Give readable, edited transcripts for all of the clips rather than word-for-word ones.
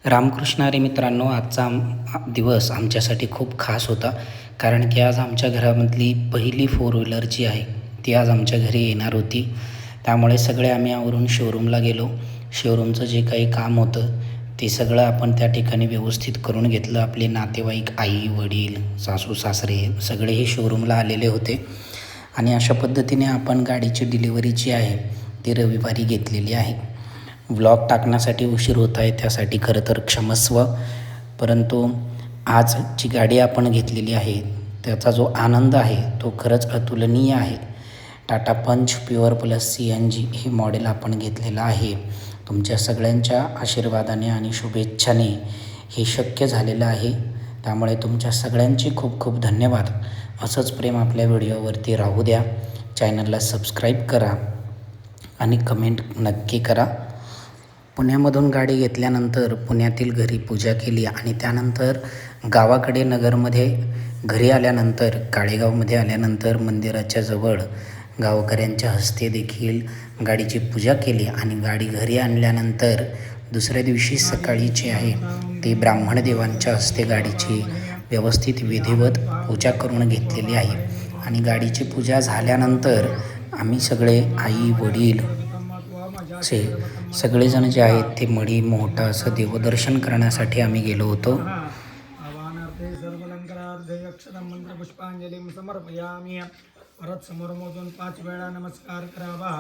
रामकृष्ण हरी मित्रांनो, आजचा दिवस आमच्यासाठी खूप खास होता. कारण की आज आमच्या घरामधली पहिली फोर व्हीलर जी आहे ती आज आमच्या घरी येणार होती. त्यामुळे सगळे आम्ही आवरून शोरूमला गेलो. शोरूमचं जे काही काम होतं ते सगळं आपण त्या ठिकाणी व्यवस्थित करून घेतलं. आपले नातेवाईक, आई वडील, सासू सासरे सगळे हे शोरूमला आलेले होते. आणि अशा पद्धतीने आपण गाडीची डिलिव्हरी जी आहे ती रविवारी घेतलेली आहे. व्लॉग टाकण्यासाठी उशीर होत आहे, त्यासाठी खरं तर क्षमस्व. परंतु आज जी गाडी आपण घेतलेली आहे त्याचा जो आनंद आहे तो खरंच अतुलनीय आहे. टाटा पंच प्युअर प्लस CNG हे मॉडेल आपण घेतलेलं आहे. तुमच्या सगळ्यांच्या आशीर्वादाने आणि शुभेच्छाने हे शक्य झालेलं आहे. त्यामुळे तुमच्या सगळ्यांचे खूप खूप धन्यवाद. असंच प्रेम आपल्या व्हिडिओवरती राहू द्या. चॅनलला सबस्क्राईब करा आणि कमेंट नक्की करा. पुण्यामधून गाडी घेतल्यानंतर पुण्यातील घरी पूजा केली आणि त्यानंतर गावाकडे नगरमध्ये घरी आल्यानंतर काळेगावमध्ये आल्यानंतर मंदिराच्या जवळ गावकऱ्यांच्या हस्ते देखील गाडीची पूजा केली. आणि गाडी घरी आणल्यानंतर दुसऱ्या दिवशी सकाळी जे आहे ते ब्राह्मण देवांच्या हस्ते गाडीची व्यवस्थित विधिवत पूजा करून घेतलेली आहे. आणि गाडीची पूजा झाल्यानंतर आम्ही सगळे आई वडील असे सगळेजण जे आहेत ते मडी मोठा असं देवदर्शन करण्यासाठी आम्ही गेलो होतो. पुष्पांजली समर्पयामि. परत समोर मोजून 5 वेळा नमस्कार करावा.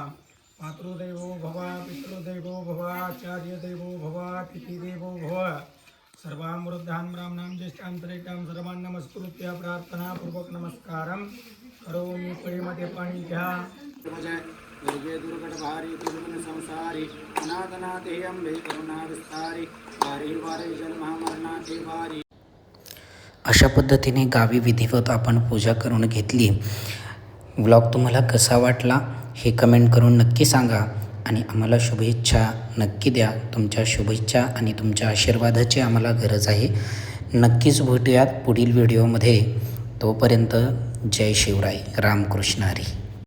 मातृदेवो भव, पितृदेवो भव, आचार्य देवो भव, अतिथी देवो भव. सर्वामृद्धां ब्राह्मणां ज्येष्ठांतरेकां सर्वान् नमस्कृत्य प्रार्थनापूर्वक नमस्कारं करोमि. पळीमध्ये पाणी घ्या. दुर्गे दुर्गटभारी त्रिभुवन संसारी अनाथनाथे अंबे करुणा विस्तारी वारी वारी जन्ममरणाचे वारी. अशा पद्धतीने गावी विधिवत आपण पूजा करून घेतली. व्लॉग तुम्हाला कसा वाटला हे कमेंट करून नक्की सांगा आणि आम्हाला शुभेच्छा नक्की द्या. तुमच्या शुभेच्छा आणि तुमच्या आशीर्वादाची आम्हाला गरज आहे. नक्कीच भेटूयात पुढील व्हिडिओमध्ये. तोपर्यंत जय शिवराय. रामकृष्ण हरी.